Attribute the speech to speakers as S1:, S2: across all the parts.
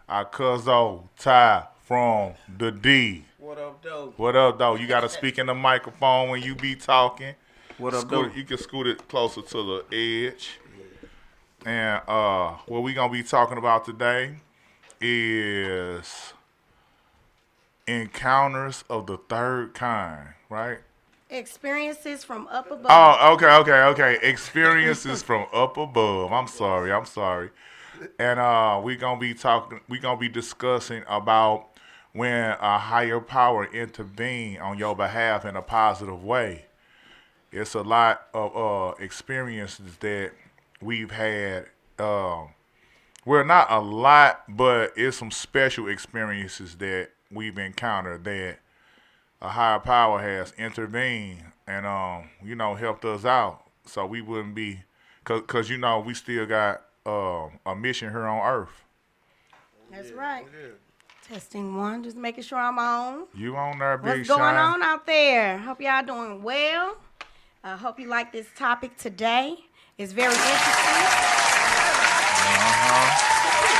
S1: Our cuzzo Ty from the D.
S2: What up, though?
S1: What up, though? You gotta speak in the microphone when you be talking.
S2: What up, though?
S1: You can scoot it closer to the edge. And what we gonna be talking about today is encounters of the third kind, right?
S3: Experiences from up above.
S1: Oh, okay. Experiences from up above. I'm sorry. And we gonna be discussing about when a higher power intervene on your behalf in a positive way. It's a lot of experiences that we've had. Well, not a lot, but it's some special experiences that we've encountered that a higher power has intervened and helped us out, so we wouldn't be, cause we still got a mission here on Earth.
S3: That's right. Testing one, just making sure I'm on.
S1: You on there, Big
S3: What's going
S1: Shine?
S3: on out there? Hope y'all doing well. I hope you like this topic today. It's very interesting.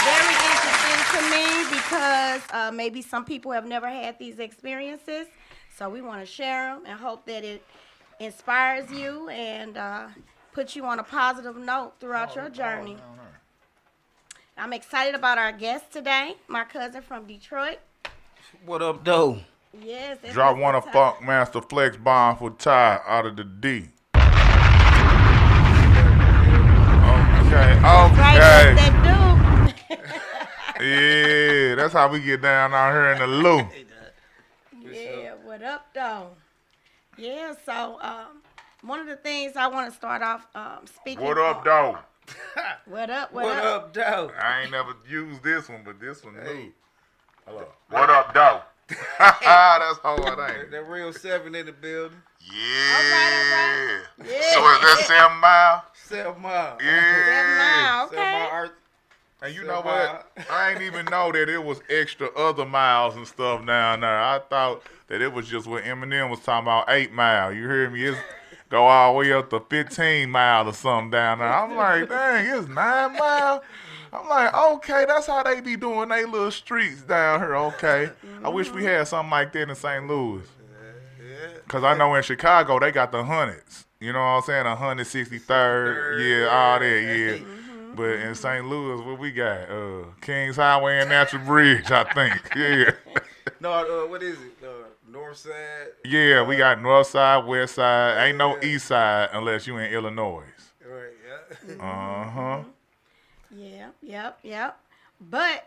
S3: Very interesting to me because maybe some people have never had these experiences. So we want to share them and hope that it inspires you and puts you on a positive note throughout your journey. I'm excited about our guest today, my cousin from Detroit.
S2: What up, though?
S3: Yes. that's
S1: Drop
S3: Mr.
S1: one of
S3: Ty.
S1: Funk Master Flex Bomb for Ty out of the D. Okay.
S3: Right, that's that dude.
S1: Yeah, that's how we get down out here in the loo.
S3: Yeah, what up, though? Yeah, so one of the things I want to start off speaking.
S1: What up,
S3: on-
S1: though?
S3: What up?
S2: What up, though?
S1: I ain't never used this one, but this one new.
S2: Hey.
S1: Hello. What up, though? That's hard, ain't it?
S2: That real 7 in the building.
S1: Yeah.
S3: All right. Yeah.
S1: So is that 7 Mile?
S2: 7 Mile.
S1: Yeah.
S3: Okay.
S2: 7 Mile Earth.
S1: And you
S2: 7
S1: know
S2: Mile.
S1: what? I ain't even know that it was extra other miles and stuff down there. I thought that it was just what Eminem was talking about, 8 Mile. You hear me? It's go all the way up to 15 Mile or something down there. I'm like, dang, it's 9 Mile. I'm like, okay, that's how they be doing they little streets down here. Okay. I wish we had something like that in St. Louis. Because I know in Chicago, they got the hundreds. You know what I'm saying? 163rd. Yeah, all that, yeah. But in St. Louis, what we got? Kings Highway and Natural Bridge, I think. Yeah.
S2: No, what is it? North Side?
S1: Yeah, we got North Side, West Side. Ain't no East Side unless you in Illinois.
S2: Right, yeah.
S1: Uh-huh.
S3: Yep. But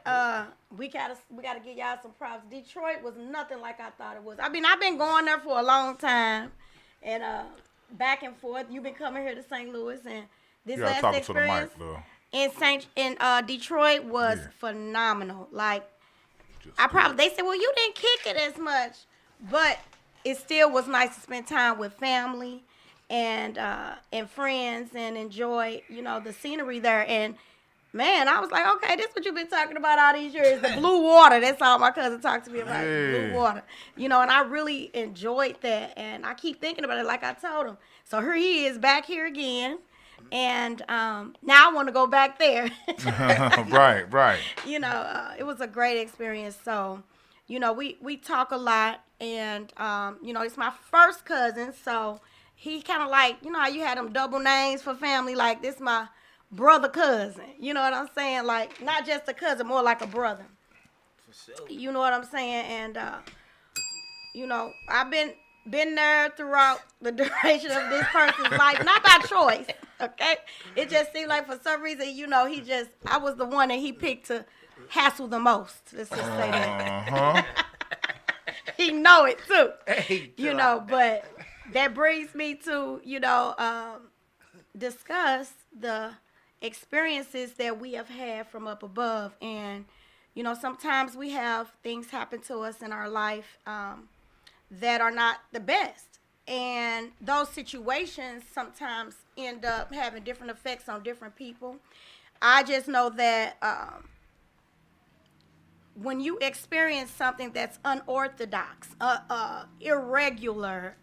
S3: we gotta give y'all some props. Detroit was nothing like I thought it was. I mean, I've been going there for a long time, and back and forth. You've been coming here to St. Louis, and this
S1: You gotta
S3: last
S1: talk to the
S3: experience
S1: mic, though.
S3: in Detroit was phenomenal. Like they said, well, you didn't kick it as much, but it still was nice to spend time with family and friends and enjoy the scenery there. And man, I was like, okay, this is what you've been talking about all these years. The blue water. That's all my cousin talked to me about, the blue water. And I really enjoyed that. And I keep thinking about it like I told him. So here he is back here again. And now I want to go back there.
S1: Right.
S3: It was a great experience. So, we talk a lot. And, it's my first cousin. So he kind of like, how you had them double names for family. Like, this my brother cousin. You know what I'm saying? Like, not just a cousin, more like a brother.
S2: For sure.
S3: You know what I'm saying? And, I've been there throughout the duration of this person's life. Not by choice, okay? It just seemed like for some reason, I was the one that he picked to hassle the most. Let's just say that. He know it, too.
S2: Hey,
S3: But that brings me to, discuss the experiences that we have had from up above. And, sometimes we have things happen to us in our life that are not the best. And those situations sometimes end up having different effects on different people. I just know that when you experience something that's unorthodox, irregular,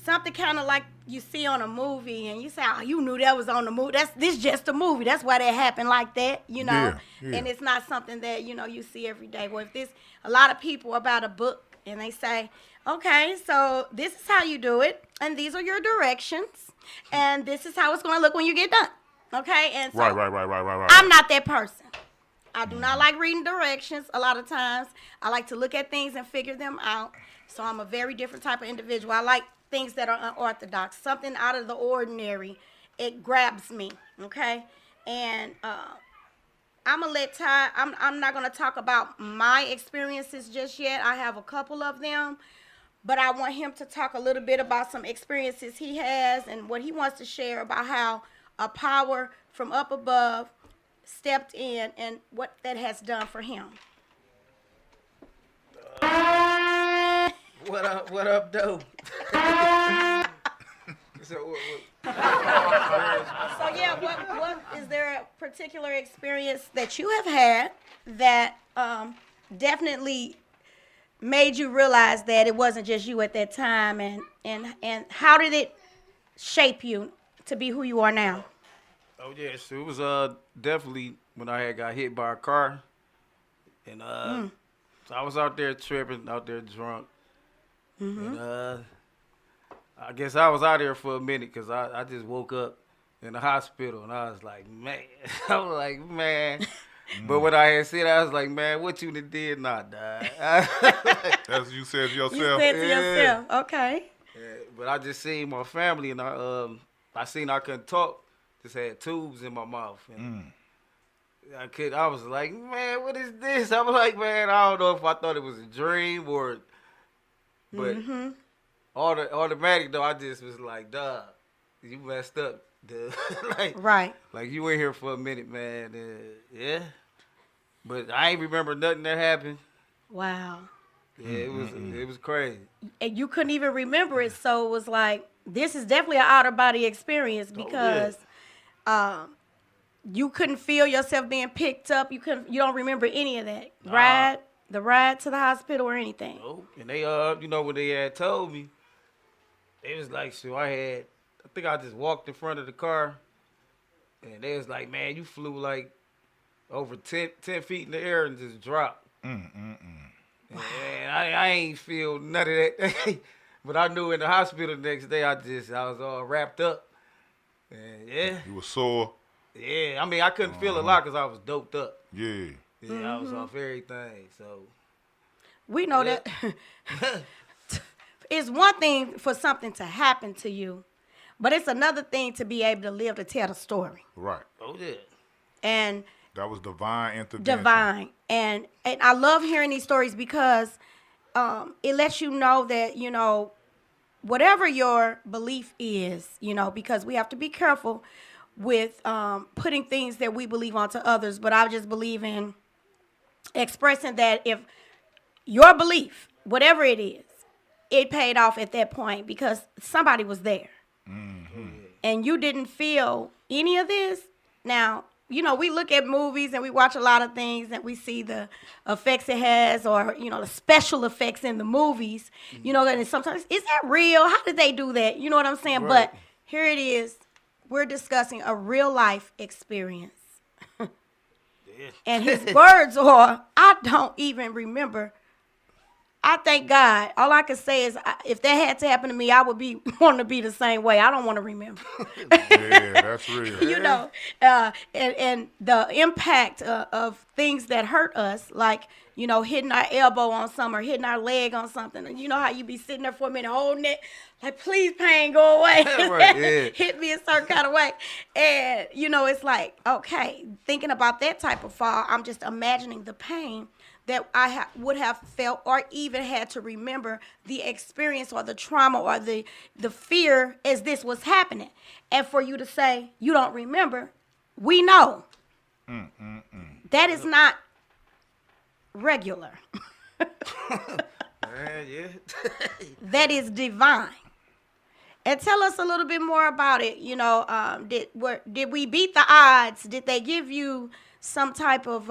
S3: something kind of like you see on a movie and you say, oh, you knew that was on the movie. This just a movie. That's why that happened like that, you know.
S1: Yeah, yeah.
S3: And it's not something that, you know, you see every day. Well, if this, a lot of people about a book and they say, okay, so this is how you do it, and these are your directions, and this is how it's going to look when you get done. Okay? And so
S1: Right.
S3: I'm not that person. I do not like reading directions a lot of times. I like to look at things and figure them out. So I'm a very different type of individual. I like things that are unorthodox, something out of the ordinary. It grabs me, okay? And I'm gonna let Ty. I'm not gonna talk about my experiences just yet. I have a couple of them, but I want him to talk a little bit about some experiences he has and what he wants to share about how a power from up above stepped in and what that has done for him.
S2: What up, though? So,
S3: So yeah, what is there a particular experience that you have had that definitely made you realize that it wasn't just you at that time, and how did it shape you to be who you are now?
S2: Oh yeah, so it was definitely when I had got hit by a car, and so I was out there tripping, out there drunk, and I guess I was out there for a minute because I just woke up in the hospital and I was like, man, But when I had said, I was like, man, what you done did not die.
S1: That's what you said to yourself.
S3: You said to yourself, okay.
S2: Yeah, but I just seen my family and I seen I couldn't talk. Just had tubes in my mouth. And I was like, man, what is this? I was like, man, I don't know if I thought it was a dream or, but automatic though, I just was like, duh, you messed up, dude.
S3: Right.
S2: Like you in here for a minute, man. Yeah. But I ain't remember nothing that happened.
S3: Wow.
S2: Yeah, it was crazy.
S3: And you couldn't even remember it, so it was like, this is definitely an out of body experience because you couldn't feel yourself being picked up. You don't remember any of that. The ride to the hospital or anything.
S2: Oh, and they when they had told me, they was like, so I think I just walked in front of the car, and they was like, man, you flew like over 10 feet in the air and just dropped. And I ain't feel none of that. But I knew in the hospital the next day, I was all wrapped up. And yeah.
S1: You were sore.
S2: Yeah, I mean, I couldn't feel a lot because I was doped up.
S1: Yeah.
S2: Yeah, I was off everything, so.
S3: We know that it's one thing for something to happen to you, but it's another thing to be able to live to tell the story.
S1: Right.
S2: Oh, yeah.
S3: And
S1: that was divine intervention.
S3: Divine. And I love hearing these stories because it lets you know that, you know, whatever your belief is, you know, because we have to be careful with putting things that we believe onto others. But I just believe in expressing that if your belief, whatever it is, it paid off at that point because somebody was there. And you didn't feel any of this. Now, you know, we look at movies and we watch a lot of things and we see the effects it has or, you know, the special effects in the movies. You know, and sometimes, is that real? How did they do that? You know what I'm saying?
S2: Right.
S3: But here it is. We're discussing a real life experience. And his words are, I don't even remember. I thank God. All I can say is, if that had to happen to me, I would be wanting to be the same way. I don't want to remember.
S1: Yeah, that's real.
S3: You know, and the impact of things that hurt us, like, you know, hitting our elbow on something or hitting our leg on something. And you know how you be sitting there for a minute holding it, like, please, pain, go away.
S2: Right, yeah.
S3: Hit me a certain kind of way. And, you know, it's like, okay, thinking about that type of fall, I'm just imagining the pain that I would have felt or even had to remember the experience or the trauma or the fear as this was happening. And for you to say you don't remember, we know. That is not regular.
S2: Yeah.
S3: That is divine. And tell us a little bit more about it. You know, did we beat the odds? Did they give you some type of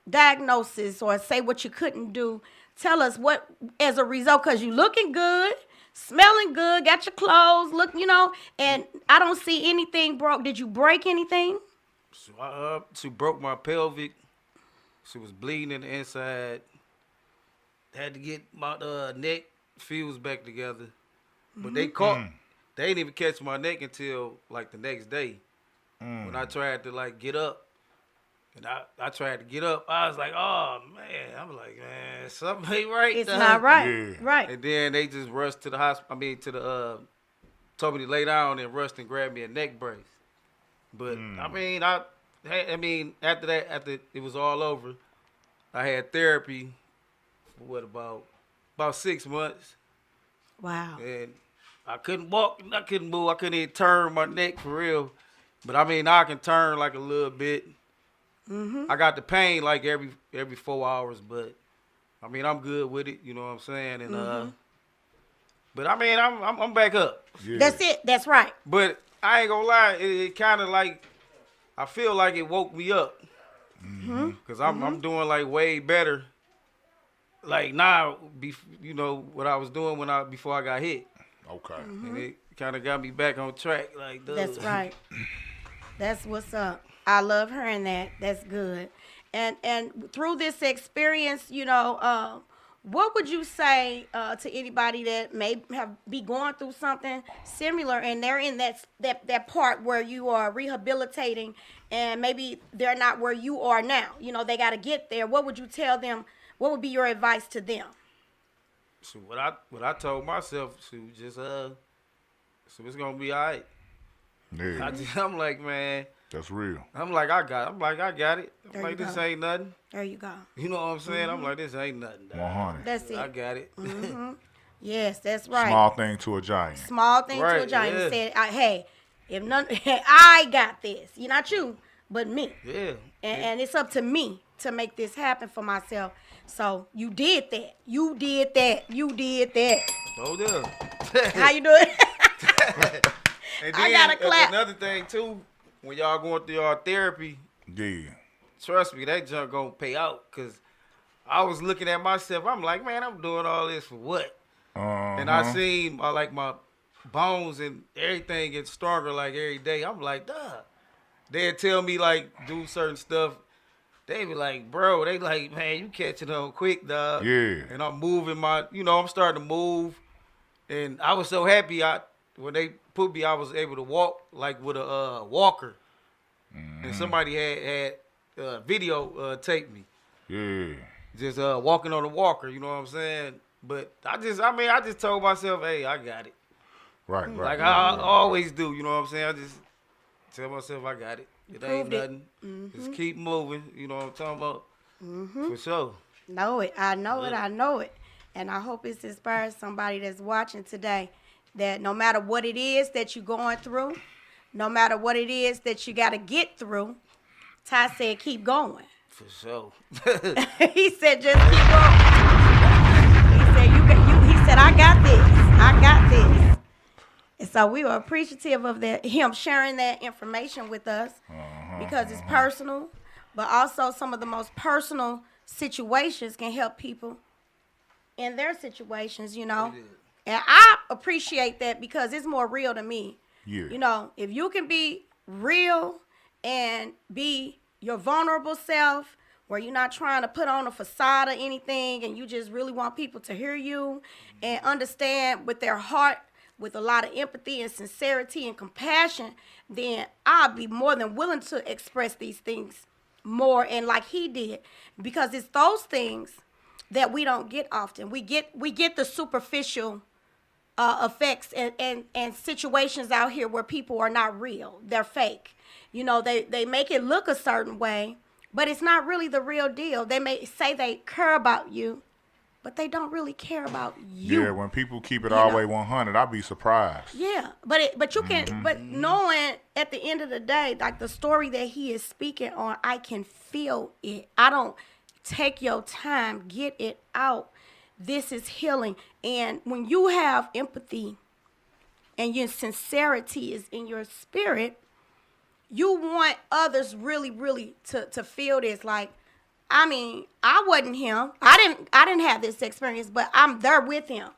S3: diagnosis or say what you couldn't do? Tell us what, as a result, because you looking good, smelling good, got your clothes, look, and I don't see anything broke. Did you break anything?
S2: So she broke my pelvic. She was bleeding in the inside. Had to get my neck fused back together. But they didn't even catch my neck until like the next day. When I tried to like get up. And I tried to get up. I was like, oh man. I'm like, man, something ain't right.
S3: It's not right.
S1: Yeah.
S3: Right.
S2: And then they just rushed to the hospital. Told me to lay down and rushed and grabbed me a neck brace. But I mean, after it was all over, I had therapy for about 6 months.
S3: Wow.
S2: And I couldn't walk, I couldn't move, I couldn't even turn my neck for real. But I mean, now I can turn like a little bit. I got the pain like every 4 hours, but I mean, I'm good with it. You know what I'm saying? And but I mean, I'm back up.
S1: Yeah.
S3: That's it. That's right.
S2: But I ain't gonna lie, it kind of like I feel like it woke me up. Cause I'm doing like way better. Like now, what I was doing before I got hit.
S1: Okay.
S2: And it kind of got me back on track. Like, dude.
S3: That's right. That's what's up. I love hearing that. That's good. And through this experience, what would you say to anybody that may be going through something similar and they're in that part where you are rehabilitating and maybe they're not where you are now? They got to get there. What would you tell them? What would be your advice to them?
S2: So what I told myself to just so it's gonna be all right.
S1: Yeah.
S2: I'm like, man.
S1: That's real.
S2: I'm like, I got it. I'm
S3: There
S2: like,
S3: you
S2: this
S3: go.
S2: ain't nothing.
S3: There you go.
S2: You know what I'm saying? I'm like, this ain't nothing. dog.
S1: 100.
S3: That's it.
S2: I got it.
S3: Yes, that's right.
S1: Small thing to a giant.
S3: Small thing to a
S2: Right,
S3: giant.
S2: yeah.
S3: Said, hey, if none, I got this. Not you, but me.
S2: Yeah.
S3: And it's up to me to make this happen for myself. So you did that. You did that. You did that.
S2: Oh yeah.
S3: How you doing?
S2: And
S3: I gotta clap.
S2: Another thing too, when y'all going through y'all therapy,
S1: Yeah.
S2: trust me, that junk gonna pay out. Cause I was looking at myself, I'm like, man, I'm doing all this for what? And I seen my bones and everything get stronger like every day. I'm like, duh. They'd tell me like do certain stuff. They be like, bro, they like, man, you catching on quick, dog.
S1: Yeah.
S2: And I'm moving I'm starting to move. And I was so happy when they put me, I was able to walk like with a walker. And somebody had video tape me.
S1: Yeah.
S2: Just walking on a walker, you know what I'm saying? But I just told myself, hey, I got it.
S1: Right.
S2: Like
S1: right,
S2: I always do, you know what I'm saying? I just tell myself I got it. It ain't
S3: proved it.
S2: nothing. Just keep moving, you know what I'm talking about? For sure.
S3: Know it. I know it. I know it. And I hope it's inspired somebody that's watching today that no matter what it is that you're going through, no matter what it is that you got to get through, Ty said keep going.
S2: For sure.
S3: He said just keep going. He said he said I got this. I got this. And so we were appreciative of him sharing that information with us because it's personal, but also some of the most personal situations can help people in their situations, And I appreciate that because it's more real to me.
S1: Yeah.
S3: If you can be real and be your vulnerable self, where you're not trying to put on a facade or anything, and you just really want people to hear you and understand with their heart, with a lot of empathy and sincerity and compassion, then I'll be more than willing to express these things more and like he did, because it's those things that we don't get often. We get the superficial effects and situations out here where people are not real. They're fake. They make it look a certain way, but it's not really the real deal. They may say they care about you, but they don't really care about you.
S1: Yeah, when people keep it all the way 100, I'd be surprised.
S3: Yeah, but you can, but knowing at the end of the day, like the story that he is speaking on, I can feel it. I don't take your time, get it out. This is healing. And when you have empathy and your sincerity is in your spirit, you want others really, really to feel this. Like, I wasn't him. I didn't have this experience, but I'm there with him.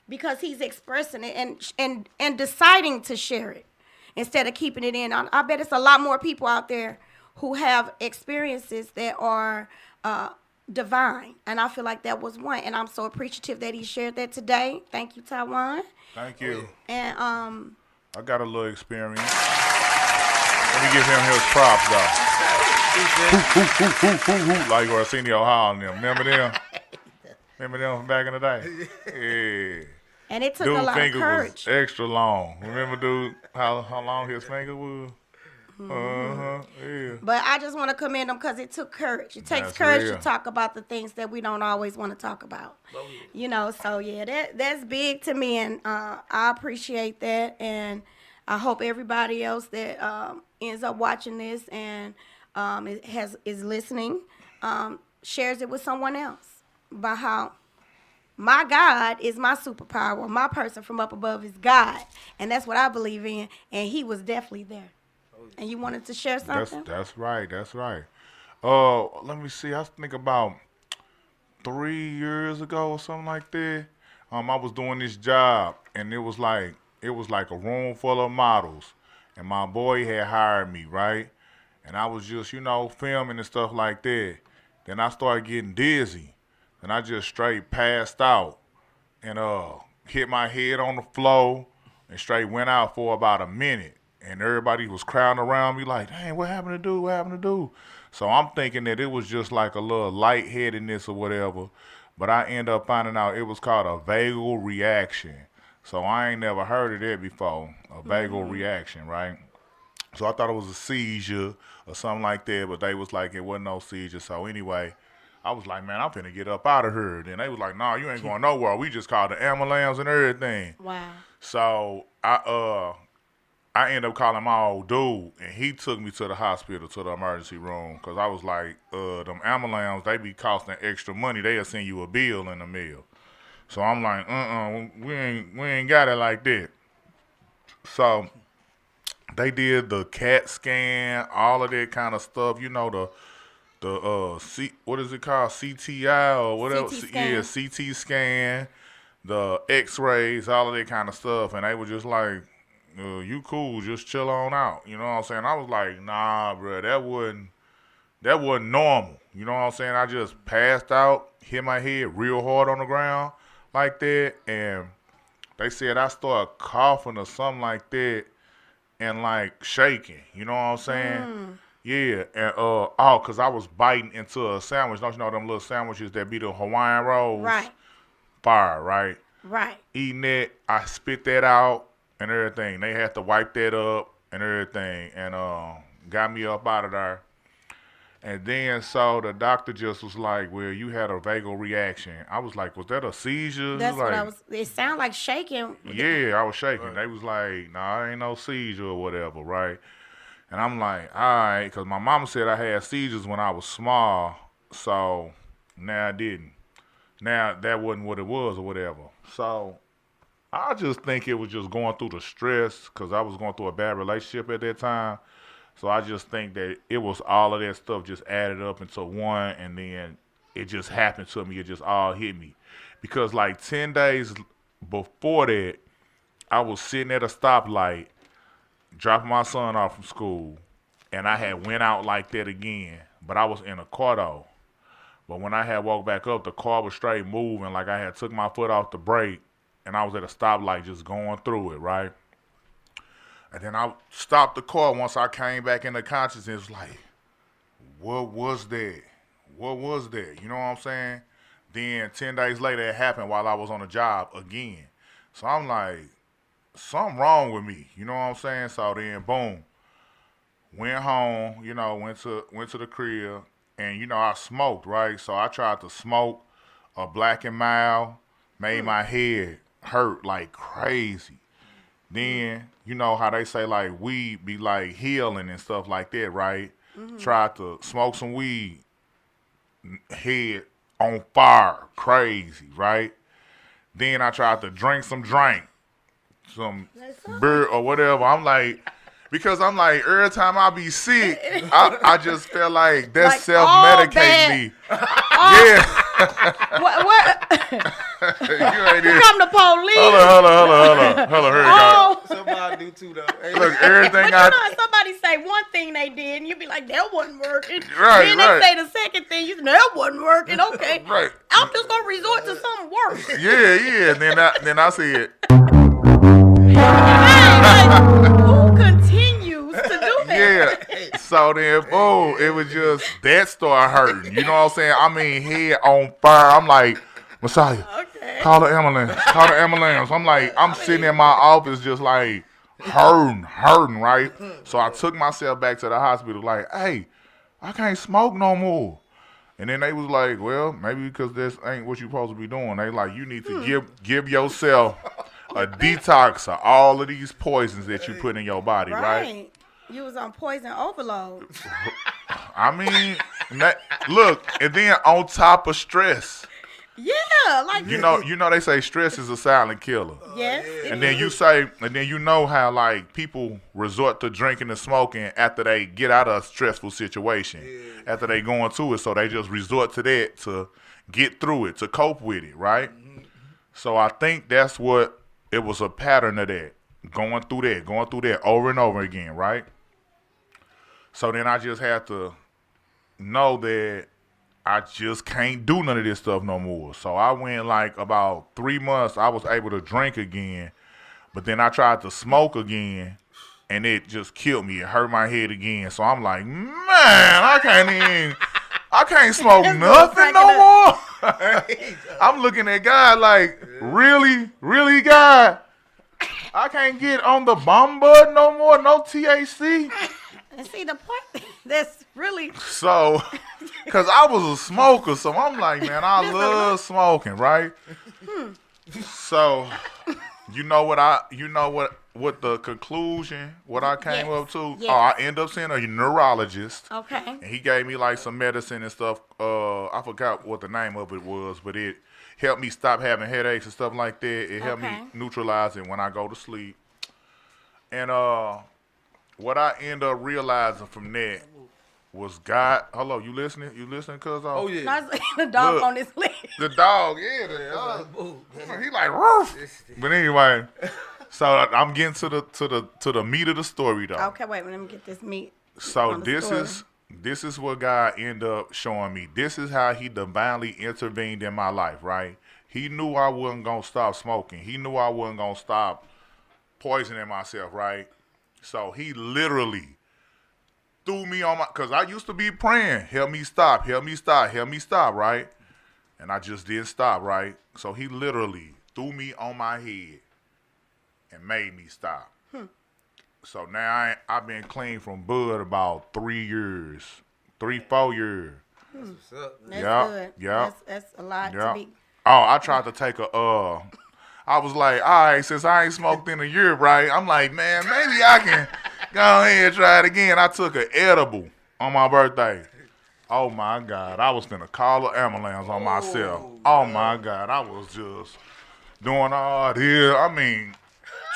S3: because he's expressing it and deciding to share it instead of keeping it in. I bet it's a lot more people out there who have experiences that are divine, and I feel like that was one. And I'm so appreciative that he shared that today. Thank you, Taiwan.
S1: Thank you.
S3: And
S1: I got a little experience. Let me give him his props though. Like Arsenio Hall and them. Remember them? Remember them from back in the day? Yeah.
S3: And it took
S1: Dude's
S3: a lot of
S1: finger
S3: courage.
S1: was extra long. Remember, dude, how long his finger was? Yeah.
S3: But I just want to commend him because it took courage. It takes
S1: That's
S3: courage
S1: real.
S3: to talk about the things that we don't always want to talk about. You know, so yeah, that's big to me, and I appreciate that, and I hope everybody else that ends up watching this and is listening shares it with someone else about how my God is my superpower. Or my person from up above is God, and that's what I believe in. And He was definitely there. And you wanted to share something?
S1: That's right. That's right. Let me see. I think about 3 years ago or something like that. I was doing this job, and it was like a room full of models, and my boy had hired me, right? And I was just, filming and stuff like that. Then I started getting dizzy, and I just straight passed out, and hit my head on the floor, and straight went out for about a minute. And everybody was crowding around me like, dang, what happened to do? What happened to do? So I'm thinking that it was just like a little lightheadedness or whatever. But I end up finding out it was called a vagal reaction. So I ain't never heard of that before, a vagal reaction, right? So I thought it was a seizure or something like that, but they was like, it wasn't no seizure. So anyway, I was like, man, I'm finna get up out of here. Then they was like, nah, you ain't going nowhere. We just called the ambulance and everything.
S3: Wow.
S1: So I ended up calling my old dude, and he took me to the hospital, to the emergency room, because I was like, them ambulance, they be costing extra money. They'll send you a bill in the mail. So I'm like, we ain't got it like that. So they did the CAT scan, all of that kind of stuff, what is it called, CTI or whatever?
S3: CT scan.
S1: Yeah, CT scan, the X-rays, all of that kind of stuff, and they were just like, you cool, just chill on out. You know what I'm saying? I was like, nah, bro, that wasn't normal. You know what I'm saying? I just passed out, hit my head real hard on the ground like that, and they said I started coughing or something like that and like shaking. You know what I'm saying? Yeah, and because I was biting into a sandwich. Don't you know them little sandwiches that be the Hawaiian rolls?
S3: Right.
S1: Fire, right?
S3: Right.
S1: Eating it, I spit that out and everything. They had to wipe that up and everything, and got me up out of there. And then so the doctor just was like, well, you had a vagal reaction. I was like, was that a seizure?
S3: That's
S1: like,
S3: what I was. It sounded like shaking.
S1: Yeah, I was shaking. Right. They was like, nah, ain't no seizure or whatever, right? And I'm like, all right, because my mama said I had seizures when I was small, so now I didn't. Now that wasn't what it was or whatever. So I just think it was just going through the stress, because I was going through a bad relationship at that time. So I just think that it was all of that stuff just added up into one, and then it just happened to me. It just all hit me. Because like 10 days before that, I was sitting at a stoplight, dropping my son off from school, and I had went out like that again. But I was in a car though. But when I had walked back up, the car was straight moving, like I had took my foot off the brake, and I was at a stoplight just going through it, right? And then I stopped the car once I came back into consciousness, like, what was that? What was that? You know what I'm saying? Then 10 days later, it happened while I was on the job again. So I'm like, something wrong with me. You know what I'm saying? So then, boom, went home, went to the crib, and, I smoked, right? So I tried to smoke a Black and Mild, made my head hurt like crazy. Then, you know how they say, like, weed be, like, healing and stuff like that, right? Tried to smoke some weed, head on fire, crazy, right? Then I tried to drink some beer or whatever. I'm like, because I'm like, every time I be sick, I just feel like that
S3: like
S1: self-medicate me.
S3: Yeah. What?
S1: ain't even.
S3: Come the police.
S1: Hold on. Here you go.
S2: Somebody do too, though. Hey,
S1: Look, everything
S3: But you know, if somebody say one thing they did, and you be like, that wasn't working.
S1: Right,
S3: Then
S1: right.
S3: they say the second thing, you say, that wasn't working. Okay.
S1: Right.
S3: I'm just going to resort to something worse.
S1: Yeah. Then I said,
S3: Like, who continues to do that?
S1: yeah. So then, boom, it was just that started hurting. You know what I'm saying? I mean, head on fire. I'm like, Messiah,
S3: Okay.
S1: call the ambulance. Call the ambulance. I'm like, I'm sitting in my office just like hurting, right? So I took myself back to the hospital like, hey, I can't smoke no more. And then they was like, well, maybe because this ain't what you supposed to be doing. They like, you need to give yourself a detox of all of these poisons that you put in your body, right?
S3: You was on poison overload.
S1: I mean, look, and then on top of stress,
S3: Yeah, like
S1: you know they say stress is a silent killer.
S3: Yes.
S1: And then you know how like people resort to drinking and smoking after they get out of a stressful situation, after they going through it, so they just resort to that to get through it, to cope with it, right? So I think that's what it was, a pattern of that, going through that over and over again, right? So then I just had to know that I just can't do none of this stuff no more. So I went like about 3 months, I was able to drink again, but then I tried to smoke again, and it just killed me. It hurt my head again. So I'm like, man, I can't smoke nothing no more. I'm looking at God like, really, God? I can't get on the bomb bud no more, no THC.
S3: And see, the part that's really
S1: So, because I was a smoker, so I'm like, man, I love smoking, right? So, you know what the conclusion, what I came up to?
S3: Yes.
S1: Oh, I ended up seeing a neurologist.
S3: okay.
S1: And he gave me like some medicine and stuff. I forgot what the name of it was, but it helped me stop having headaches and stuff like that. It helped me
S3: Okay.
S1: neutralize it when I go to sleep. And what I end up realizing from that was God. Hello, you listening? You listening, cuz?
S2: Oh, yeah.
S3: Not the dog
S1: Look.
S3: on his leg.
S1: The dog, yeah, the dog.
S2: Move.
S1: He like roof. But anyway, so I'm getting to the meat of the story though.
S3: Okay, wait, let me get this meat.
S1: So
S3: on the story.
S1: this is what God ended up showing me. This is how he divinely intervened in my life, right? He knew I wasn't gonna stop smoking. He knew I wasn't gonna stop poisoning myself, right? So he literally threw me on cause I used to be praying, help me stop, right? And I just didn't stop, right? So he literally threw me on my head and made me stop. So now I've been clean from bud about 4 years.
S2: What's up?
S3: That's
S1: Yeah,
S3: good.
S1: yeah.
S3: That's a lot
S1: Yeah.
S3: to be.
S1: Oh, I tried to take I was like, all right, since I ain't smoked in a year, right? I'm like, man, maybe I can go ahead and try it again. I took an edible on my birthday. Oh my God, I was finna call the ambulance on myself. Oh my God, I was just doing all this. I mean,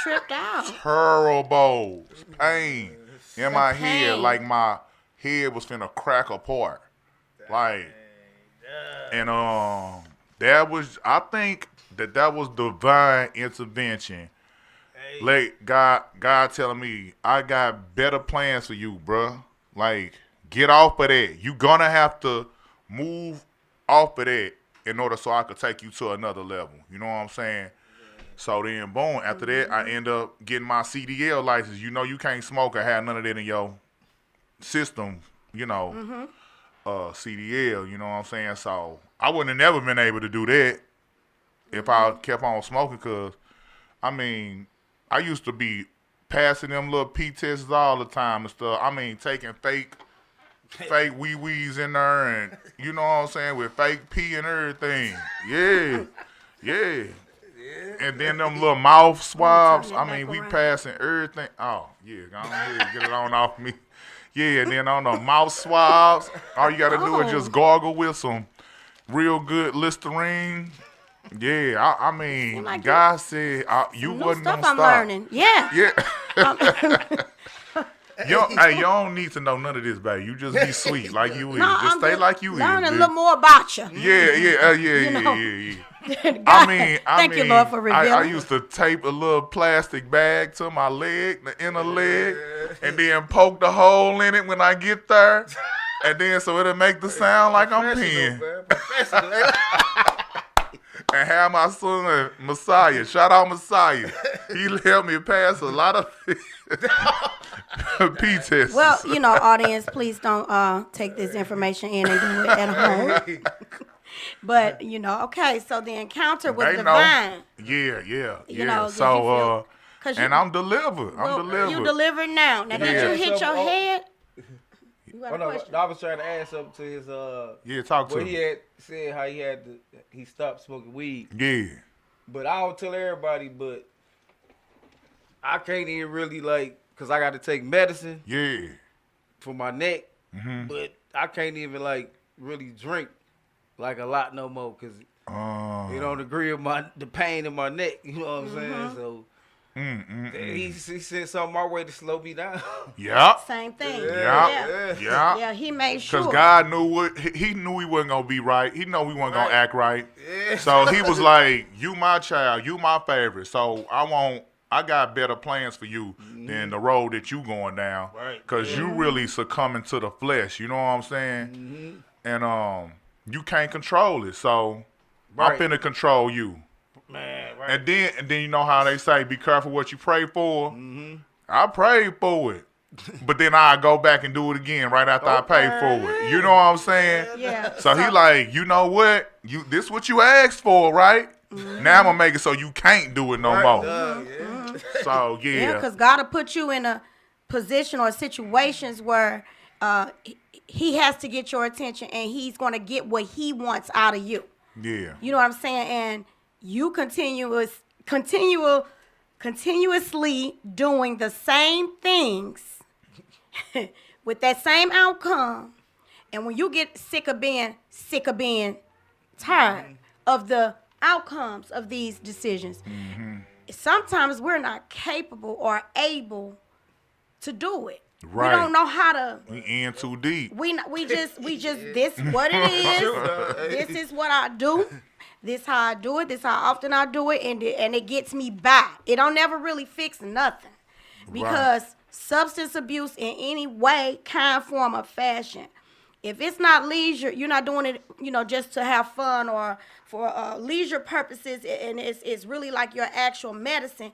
S3: Tripped out.
S1: terrible pain in my head,
S3: pain.
S1: like my head was finna crack apart. Like, and I think that was divine intervention.
S2: Hey.
S1: Like God telling me, I got better plans for you, bruh. Like, get off of that. You gonna have to move off of that in order so I could take you to another level. You know what I'm saying? So then, boom, after that, I end up getting my CDL license. You know you can't smoke or have none of that in your system, you know, CDL, you know what I'm saying? So I wouldn't have never been able to do that if I kept on smoking, because, I mean, I used to be passing them little P tests all the time and stuff. I mean, taking fake wee-wees in there and, you know what I'm saying, with fake pee and everything. Yeah. And then them little mouth swabs.
S3: turn that
S1: I mean,
S3: back
S1: we
S3: around.
S1: passing everything. Oh, yeah, go ahead, get it on off me. Yeah, and then on the mouth swabs, all you got to do is just gargle with some real good Listerine. Yeah, I mean,
S3: Seem like
S1: God said you
S3: New
S1: wasn't
S3: stuff
S1: gonna
S3: I'm
S1: stop.
S3: learning. Yeah.
S1: Yeah. Hey, you don't need to know none of this, baby. You just be sweet like you is.
S3: No,
S1: Just
S3: I'm
S1: stay like you is.
S3: learning a
S1: Bitch.
S3: little more about you.
S1: Yeah.
S3: God,
S1: I
S3: thank you,
S1: mean,
S3: Lord, for revealing.
S1: I used to tape a little plastic bag to my leg, the inner leg, and then poke the hole in it when I get there, and then so it'll make the sound like I'm peeing. And have my son Messiah. Shout out Messiah. He helped me pass a lot of P tests.
S3: Well, audience, please don't take this information in and do it at home. But okay. So the encounter was
S1: They
S3: divine.
S1: Yeah. So I'm delivered. I'm delivered.
S3: You delivered now. Now did you hit your head? You got a question?
S2: I was trying to add something to his
S1: talk to
S2: where
S1: me.
S2: he had said how he stopped smoking weed.
S1: Yeah.
S2: But I don't tell everybody, but I can't even really cause I got to take medicine.
S1: Yeah.
S2: For my neck.
S1: Mm-hmm.
S2: But I can't even really drink a lot no more, cause it don't agree with the pain in my neck. You know what I'm saying? So. He sent something my way to slow me down.
S1: Yeah.
S3: Same thing.
S1: Yeah.
S3: Yeah, he made sure.
S1: Because God knew he knew we wasn't gonna be right. He know we wasn't gonna act right. Yeah. So he was like, "You my child, you my favorite. So I got better plans for you than the road that you going down.
S2: Right.
S1: Because you really succumbing to the flesh. You know what I'm saying? And you can't control it. So I'm finna control you."
S2: Man, right.
S1: And then you know how they say, be careful what you pray for. I prayed for it. But then I go back and do it again right after I pay for it. You know what I'm saying?
S3: Yeah.
S1: So he like, you know what? This what you asked for, right? Now I'm gonna make it so you can't do it no more. So
S3: Yeah, because God will put you in a position or situations where he has to get your attention and he's gonna get what he wants out of you.
S1: Yeah.
S3: You know what I'm saying? And you continuously doing the same things with that same outcome. And when you get sick of being tired of the outcomes of these decisions, sometimes we're not capable or able to do it.
S1: Right.
S3: We don't know how to.
S1: We in too deep.
S3: We just this what it is. This is what I do. This how I do it. This how often I do it, and it gets me by. It don't never really fix nothing, because substance abuse in any way, kind, form, or fashion, if it's not leisure, you're not doing it, just to have fun or for leisure purposes, and it's really like your actual medicine.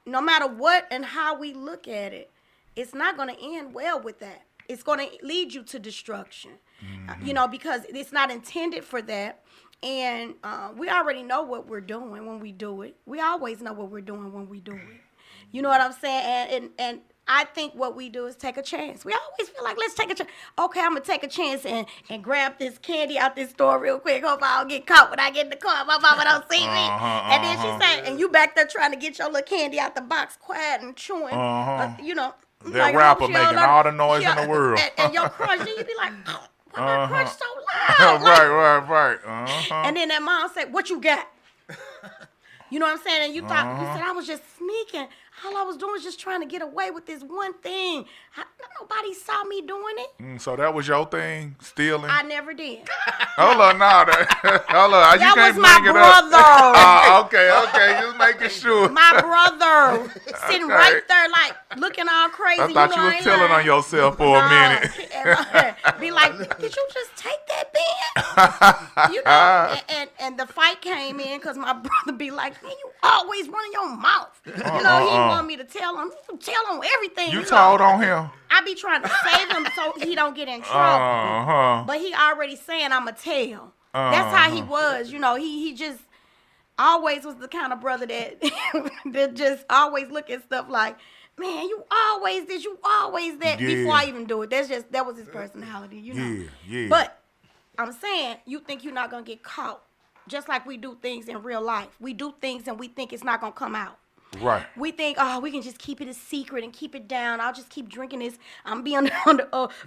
S3: No matter what and how we look at it, it's not going to end well with that. It's going to lead you to destruction, because it's not intended for that. And we already know what we're doing when we do it. We always know what we're doing when we do it. You know what I'm saying? And I think what we do is take a chance. We always feel like, let's take a chance. Okay, I'm going to take a chance and grab this candy out this store real quick. Hope I don't get caught when I get in the car. My mama don't see me. And then she say, and you back there trying to get your little candy out the box quiet and chewing.
S1: That rapper making all the noise in the world.
S3: And your crunch, then you be like, why my crunch so loud?
S1: Right.
S3: And then that mom said, what you got? You know what I'm saying? And you thought, he said, I was just sneaking. All I was doing was just trying to get away with this one thing. Nobody saw me doing it.
S1: So that was your thing, stealing?
S3: I never did.
S1: Hold on, hold on.
S3: That was my brother.
S1: Okay, just making sure.
S3: My brother sitting right there, looking all crazy.
S1: I thought you was telling on yourself for a minute.
S3: Be like, did you just take that bin? And the fight came in because my brother be like, man, you always running your mouth. He want me to tell him. You tell him everything.
S1: You told on him.
S3: I be trying to save him so he don't get in trouble. But he already saying I'ma tell. That's how he was. He just always was the kind of brother that that just always look at stuff like, man, you always this, you always that. Before I even do it. That was his personality.
S1: Yeah.
S3: But I'm saying, you think you're not gonna get caught. Just like we do things in real life. We do things and we think it's not gonna come out.
S1: Right.
S3: We think, oh, we can just keep it a secret and keep it down. I'll just keep drinking this. I'm be under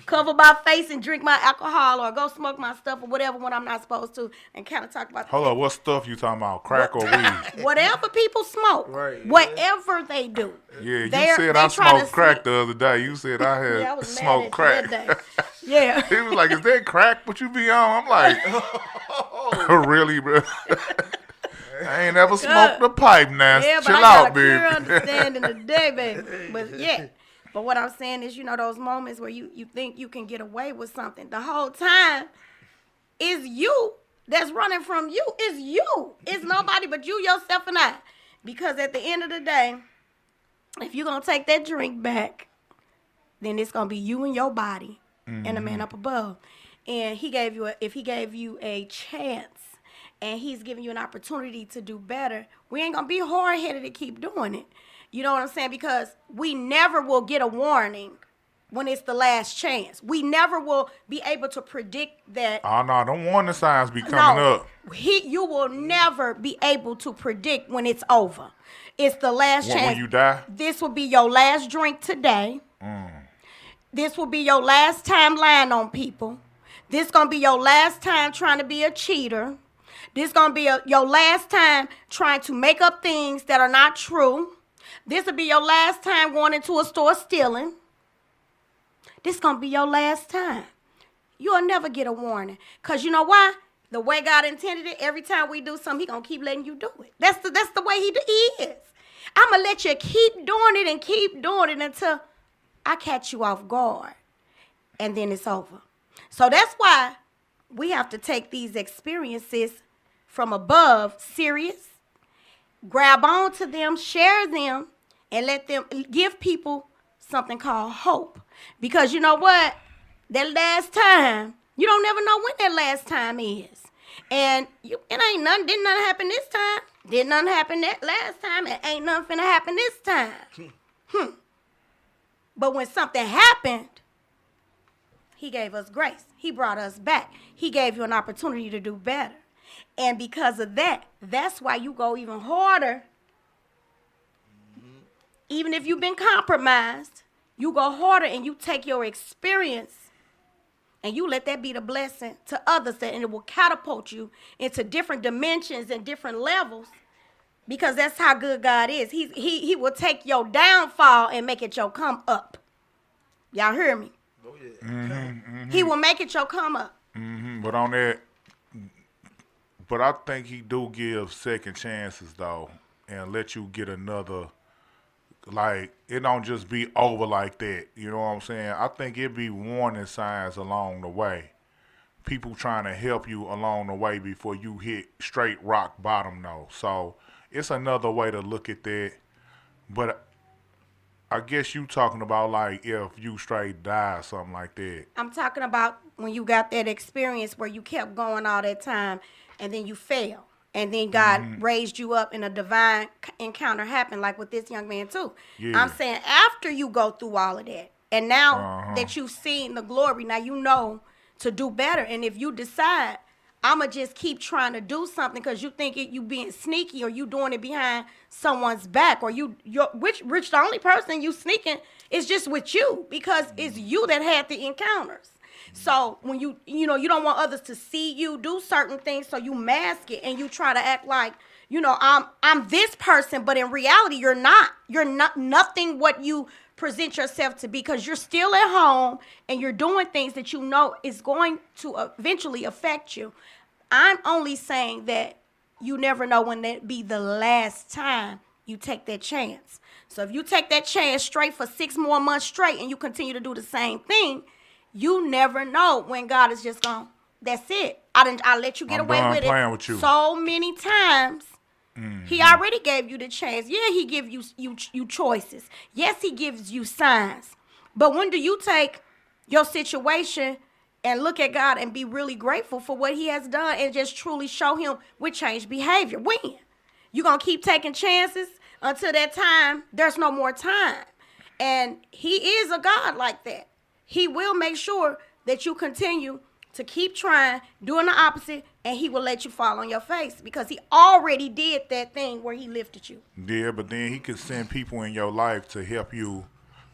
S3: cover my face and drink my alcohol or go smoke my stuff or whatever when I'm not supposed to, and kind of talk about.
S1: Hold on, what stuff you talking about? Crack or weed?
S3: Whatever people smoke,
S2: Right, yeah.
S3: whatever they do.
S1: Yeah, you
S3: They're-
S1: said
S3: they
S1: I
S3: try to
S1: smoked crack
S3: see-
S1: the other day. You said I had
S3: Yeah, I was mad
S1: smoked
S3: at
S1: crack.
S3: you that day. Yeah.
S1: He was like, "Is that crack? What you be on?" I'm like, "Really, bro? I ain't never smoked a pipe now.
S3: Yeah, but
S1: Chill
S3: I got
S1: out,
S3: a clear
S1: baby."
S3: understanding today, baby. But yeah. But what I'm saying is, those moments where you think you can get away with something, the whole time is you that's running from you. It's you. It's nobody but you, yourself, and I. Because at the end of the day, if you're going to take that drink back, then it's going to be you and your body and the man up above. And if he gave you a chance and he's giving you an opportunity to do better, we ain't going to be hard-headed to keep doing it. You know what I'm saying? Because we never will get a warning when it's the last chance. We never will be able to predict that.
S1: Oh no, don't warning signs be coming up.
S3: You will never be able to predict when it's over. It's the last chance.
S1: When you die?
S3: This will be your last drink today. This will be your last time lying on people. This going to be your last time trying to be a cheater. This going to be your last time trying to make up things that are not true. This will be your last time going into a store stealing. This going to be your last time. You'll never get a warning. Because you know why? The way God intended it, every time we do something, he going to keep letting you do it. That's the way he is. I'm going to let you keep doing it and keep doing it until I catch you off guard. And then it's over. So that's why we have to take these experiences from above serious, grab on to them, share them, and let them give people something called hope. Because you know what? That last time, you don't never know when that last time is. And didn't nothing happen this time. Didn't nothing happen that last time. It ain't nothing finna happen this time. But when something happened, he gave us grace. He brought us back. He gave you an opportunity to do better. And because of that, that's why you go even harder. Even if you've been compromised, you go harder and you take your experience and you let that be the blessing to others, and it will catapult you into different dimensions and different levels, because that's how good God is. He will take your downfall and make it your come up. Y'all hear me?
S2: Oh, yeah.
S3: He will make it your come up.
S1: But on that, but I think he do give second chances though, and let you get another. Like, it don't just be over like that. You know what I'm saying? I think it be warning signs along the way. People trying to help you along the way before you hit straight rock bottom though. So it's another way to look at that. But I guess you talking about like if you straight die or something like that.
S3: I'm talking about when you got that experience where you kept going all that time and then you failed. And then God raised you up and a divine encounter happened, like with this young man too.
S1: Yeah.
S3: I'm saying after you go through all of that, and now that you've seen the glory, now you know to do better. And if you decide, I'm going to just keep trying to do something because you think you being sneaky or you doing it behind someone's back, or which the only person you sneaking is just with you, because it's you that had the encounters. So when you don't want others to see you do certain things, so you mask it and you try to act like, I'm this person, but in reality you're not. You're not nothing what you present yourself to be, because you're still at home and you're doing things that you know is going to eventually affect you. I'm only saying that you never know when that be the last time you take that chance. So if you take that chance straight for 6 more months straight and you continue to do the same thing, you never know when God is just going, that's it. I let you get away with it so many times. He already gave you the chance. Yeah, he gives you choices. Yes, he gives you signs. But when do you take your situation and look at God and be really grateful for what he has done and just truly show him with changed behavior? When? You going to keep taking chances until that time, there's no more time. And he is a God like that. He will make sure that you continue to keep trying, doing the opposite, and he will let you fall on your face because he already did that thing where he lifted you.
S1: Yeah, but then he can send people in your life to help you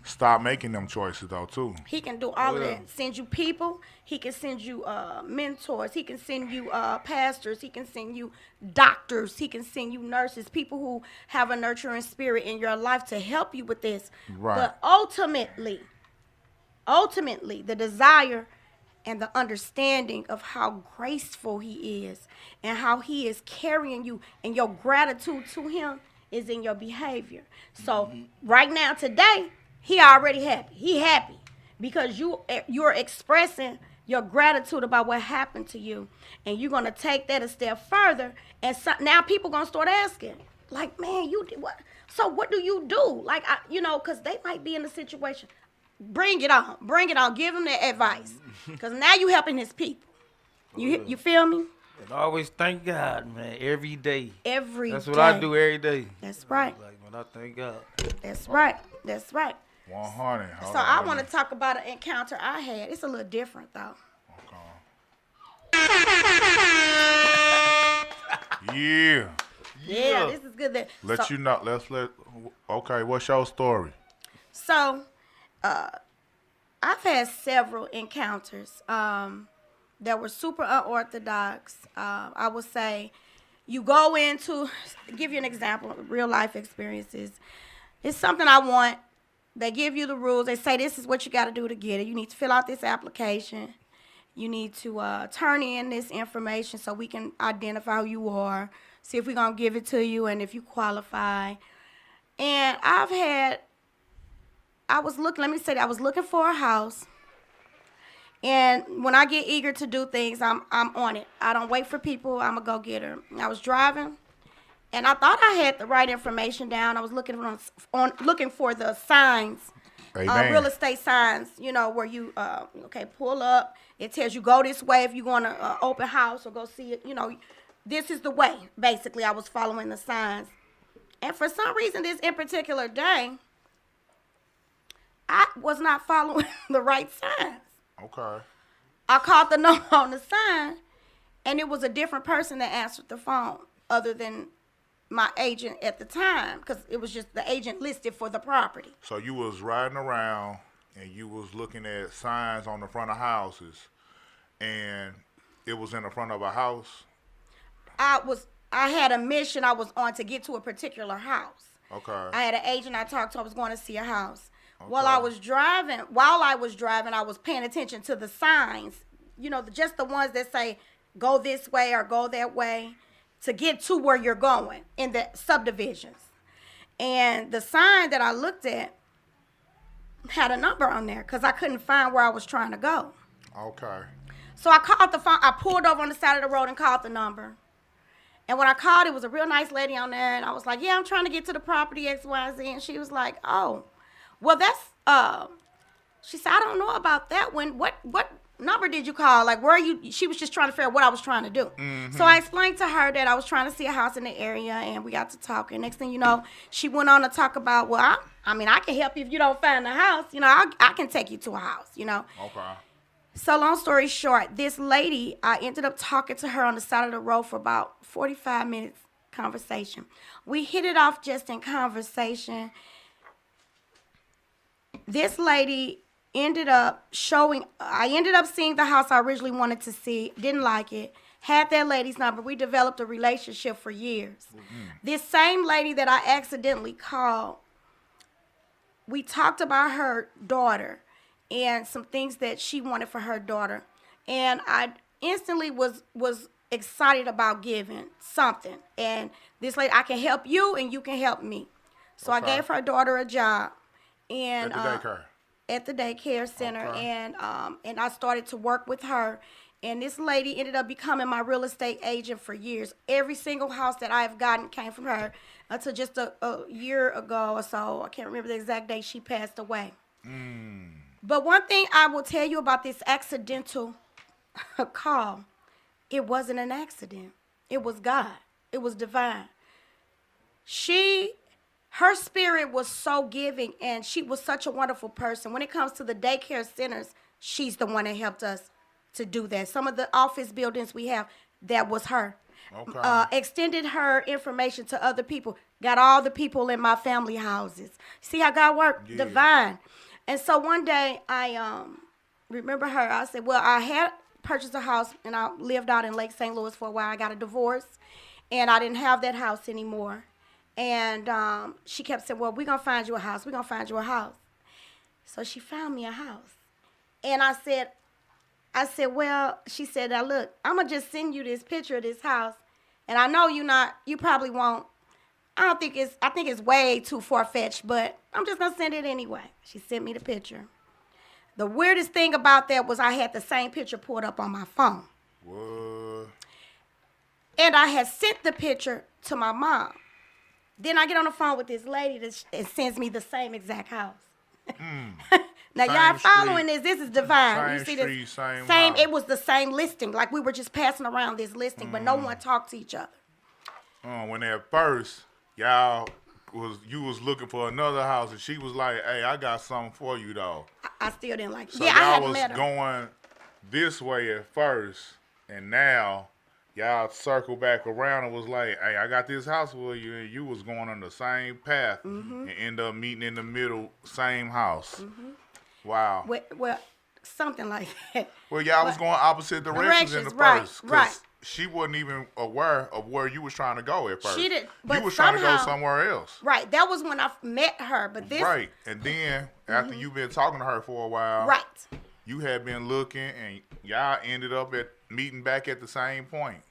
S1: stop making them choices though too.
S3: He can do all of that. Send you people. He can send you mentors. He can send you pastors. He can send you doctors. He can send you nurses, people who have a nurturing spirit in your life to help you with this.
S1: Right.
S3: But ultimately, the desire and the understanding of how graceful he is and how he is carrying you and your gratitude to him is in your behavior. So right now, today, he already happy. He happy because you're expressing your gratitude about what happened to you, and you're gonna take that a step further. And so, now people gonna start asking, like, man, you did what? So what do you do? Like, because they might be in a situation. Bring it on. Give them that advice, because now you helping his people. You feel me?
S2: And always thank God, man, every day.
S3: That's
S2: what I do every day.
S3: That's right.
S2: Like, when I thank God.
S3: That's right.
S1: 100.
S3: So I want to talk about an encounter I had. It's a little different though.
S1: Yeah.
S3: Yeah, this is good.
S1: Okay, what's your story?
S3: So, I've had several encounters that were super unorthodox. I would say you go into, give you an example of real life experiences. It's something I want. They give you the rules. They say this is what you got to do to get it. You need to fill out this application. You need to turn in this information so we can identify who you are, see if we're going to give it to you and if you qualify. And I was looking for a house. And when I get eager to do things, I'm on it. I don't wait for people. I'm a go-getter. I was driving, and I thought I had the right information down. I was looking for the signs, real estate signs, where you, pull up. It tells you go this way if you want to open house or go see it. This is the way. Basically, I was following the signs. And for some reason, this in particular day, I was not following the right signs.
S1: Okay.
S3: I called the number on the sign, and it was a different person that answered the phone other than my agent at the time, because it was just the agent listed for the property.
S1: So you was riding around, and you was looking at signs on the front of houses, and it was in the front of a house?
S3: I had a mission I was on to get to a particular house.
S1: Okay.
S3: I had an agent I talked to. I was going to see a house.
S1: Okay.
S3: While I was driving, I was paying attention to the signs, just the ones that say go this way or go that way to get to where you're going in the subdivisions. And the sign that I looked at had a number on there because I couldn't find where I was trying to go.
S1: Okay.
S3: So I called the phone. I pulled over on the side of the road and called the number. And when I called, it was a real nice lady on there. And I was like, yeah, I'm trying to get to the property X, Y, Z. And she was like, oh. Well, that's, she said, I don't know about that one. What number did you call? Like, where are you? She was just trying to figure out what I was trying to do. Mm-hmm. So I explained to her that I was trying to see a house in the area, and we got to talking. Next thing you know, she went on to talk about, well, I can help you if you don't find the house. I can take you to a house,
S1: Okay.
S3: So long story short, this lady, I ended up talking to her on the side of the road for about 45 minutes conversation. We hit it off just in conversation. This lady ended up I ended up seeing the house I originally wanted to see, didn't like it, had that lady's number. We developed a relationship for years. Mm-hmm. This same lady that I accidentally called, we talked about her daughter and some things that she wanted for her daughter. And I instantly was excited about giving something. And this lady, I can help you and you can help me. So okay. I gave her daughter a job. And at the daycare center, okay. And I started to work with her, and this lady ended up becoming my real estate agent for years. Every single house that I've gotten came from her until just a year ago or so. I can't remember the exact date she passed away. But one thing I will tell you about this accidental call, it wasn't an accident. It was God. It was divine. Her spirit was so giving, and she was such a wonderful person. When it comes to the daycare centers, she's the one that helped us to do that. Some of the office buildings we have, that was her.
S1: Okay.
S3: Extended her information to other people. Got all the people in my family houses. See how God worked?
S1: Yeah.
S3: Divine. And so one day I remember her. I said, well, I had purchased a house and I lived out in Lake St. Louis for a while. I got a divorce and I didn't have that house anymore. And she kept saying, well, we're going to find you a house. We're going to find you a house. So she found me a house. And I said, well, she said, now look, I'm going to just send you this picture of this house. And I know you probably won't. I think it's way too far-fetched, but I'm just going to send it anyway. She sent me the picture. The weirdest thing about that was I had the same picture pulled up on my phone.
S1: What?
S3: And I had sent the picture to my mom. Then I get on the phone with this lady that sends me the same exact house. Now, y'all following this. This is divine. You see this?
S1: Same
S3: Same.
S1: house.
S3: It was the same listing. Like we were just passing around this listing, but no one talked to each other.
S1: When at first, you was looking for another house, and she was like, hey, I got something for you, though.
S3: I still didn't like it.
S1: So
S3: Yeah, I
S1: y'all
S3: hadn't
S1: was
S3: met her.
S1: going this way at first, and now y'all circle back around and was like, hey, I got this house for you, and you was going on the same path and end up meeting in the middle, same house. Wow.
S3: Well, something like that.
S1: Well, y'all was going opposite directions in the first.
S3: Right.
S1: She wasn't even aware of where you was trying to go at first.
S3: She did, but
S1: you was trying to go
S3: somehow-
S1: somewhere else.
S3: Right. That was when I met her, but this.
S1: Right. And then, after you've been talking to her for a while,
S3: Right.
S1: you had been looking, and y'all ended up at meeting back at the same point.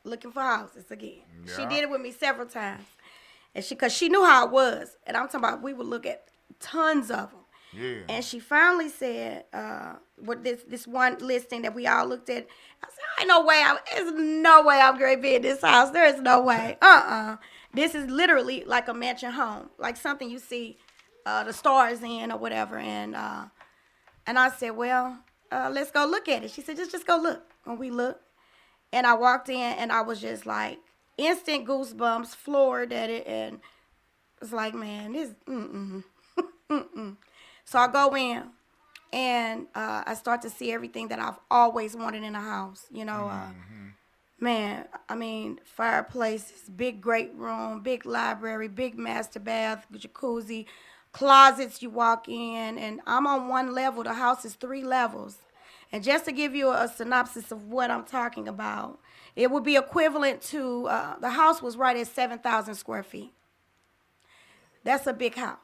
S3: Looking for houses again. She
S1: Yeah.
S3: did it with me several times. And cause she knew how it was. And I'm talking about we would look at tons of them.
S1: Yeah.
S3: And she finally said, with this one listing that we all looked at, I said, there's no way I'm going to be in this house. There is no way. This is literally like a mansion home, like something you see the stars in or whatever. And I said, well, let's go look at it. She said, just go look. And we looked. And I walked in and I was just like instant goosebumps, floored at it. And it's like, man, this, So I go in and I start to see everything that I've always wanted in a house. You know, man, I mean, fireplaces, big great room, big library, big master bath, jacuzzi, closets you walk in. And I'm on one level. The house is 3 levels. And just to give you a synopsis of what I'm talking about, it would be equivalent to, the house was right at 7,000 square feet. That's a big house.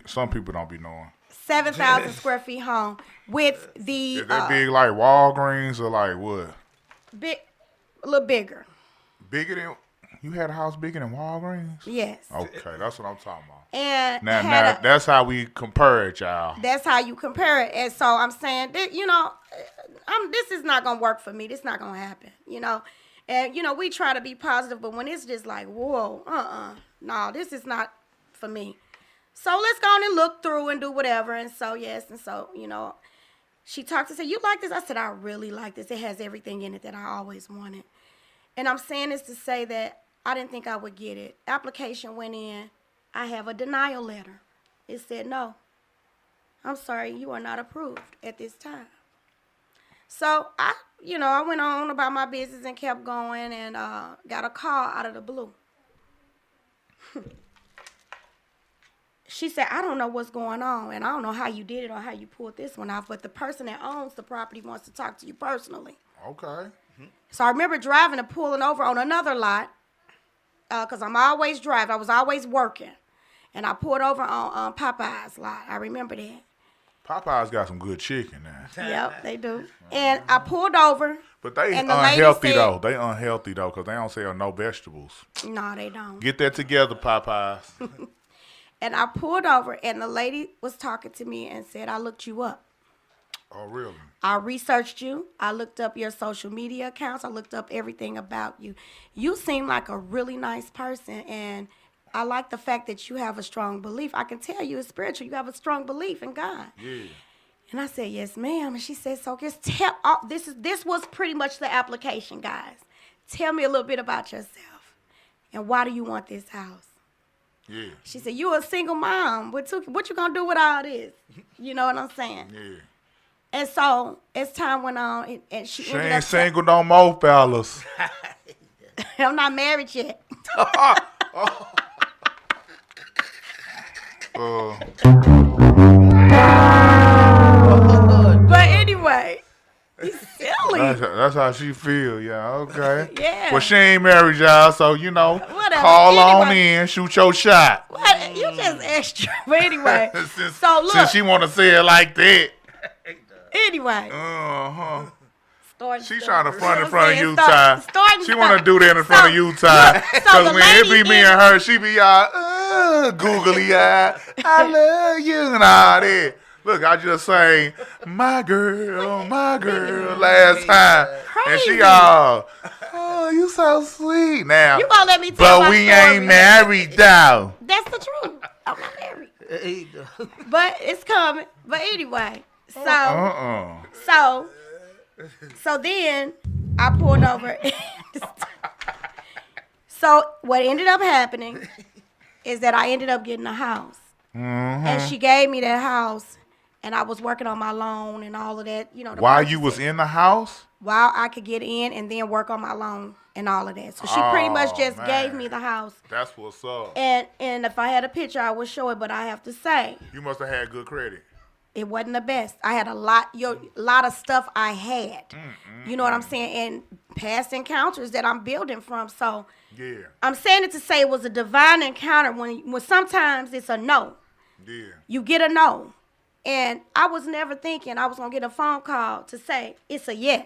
S1: Some people don't be knowing.
S3: 7,000 square feet home with the
S1: Is that big like Walgreens or like what?
S3: a little bigger.
S1: Bigger than you had a house bigger than Walgreens?
S3: Yes.
S1: Okay, that's what I'm talking about.
S3: And
S1: Now that's how we compare it, y'all.
S3: that's how you compare it. And so I'm saying that, you know, this is not gonna work for me. This is not gonna happen. You know, and you know we try to be positive, but when it's just like whoa, no, this is not for me. So let's go on and look through and do whatever. And so, yes. And so, you know, she talked and said, you like this? I said, I really like this. It has everything in it that I always wanted. And I'm saying this to say that I didn't think I would get it. Application went in. I have a denial letter. It said, no, I'm sorry, you are not approved at this time. So I went on about my business and kept going and got a call out of the blue. She said, I don't know what's going on, and I don't know how you did it or how you pulled this one off, but the person that owns the property wants to talk to you personally.
S1: Okay.
S3: So I remember driving and pulling over on another lot, because I'm always driving. I was always working. And I pulled over on Popeye's lot. I remember that.
S1: Popeye's got some good chicken now.
S3: Yep, they do. And I pulled over.
S1: But they
S3: and the lady
S1: unhealthy
S3: said-
S1: though. They unhealthy though, because they don't sell no vegetables.
S3: No, they don't.
S1: Get that together, Popeyes.
S3: And I pulled over, and the lady was talking to me and said, I looked you up.
S1: Oh, really?
S3: I researched you. I looked up your social media accounts. I looked up everything about you. You seem like a really nice person, and I like the fact that you have a strong belief. I can tell you it's spiritual. You have a strong belief in God.
S1: Yeah.
S3: And I said, yes, ma'am. And she said, so just tell, this was pretty much the application, guys. Tell me a little bit about yourself, and why do you want this house?
S1: Yeah.
S3: She said, you a single mom. What you gonna do with all this? You know what I'm saying?
S1: Yeah.
S3: And so as time went on, and she
S1: She
S3: ended
S1: ain't
S3: up.
S1: single no more, fellas.
S3: I'm not married yet. But anyway, he's silly.
S1: That's how she feel. Yeah, okay.
S3: Yeah.
S1: Well, she ain't married, y'all, so
S3: Whatever.
S1: call on
S3: Anyway.
S1: in, shoot your shot.
S3: What? You just extra. But anyway, so look.
S1: Since she want to say it like that.
S3: Anyway.
S1: Uh-huh. She trying to front in front of you, Ty. She want to
S3: do
S1: do that in front of you, Ty. Because
S3: the
S1: when it
S3: lady
S1: be me and her, she be all googly eyed. I love you and all that. Look, I just sang my girl last time. And she all, oh, you so sweet. Now,
S3: You gonna let me tell
S1: but
S3: my
S1: we
S3: story.
S1: ain't married, though.
S3: That's the truth. I'm not married. But it's coming. But anyway, so then I pulled over. So what ended up happening is that I ended up getting a house. And she gave me that house, and I was working on my loan and all of that.
S1: While you was in the house?
S3: While I could get in and then work on my loan and all of that. So she pretty much just gave me the house.
S1: That's what's up.
S3: And if I had a picture, I would show it, but I have to say,
S1: You must have had good credit.
S3: it wasn't the best. I had a lot of stuff I had. You know what I'm saying? And past encounters that I'm building from. So
S1: Yeah.
S3: I'm saying it to say it was a divine encounter when sometimes it's a no.
S1: Yeah.
S3: You get a no. And I was never thinking I was going to get a phone call to say it's a yes.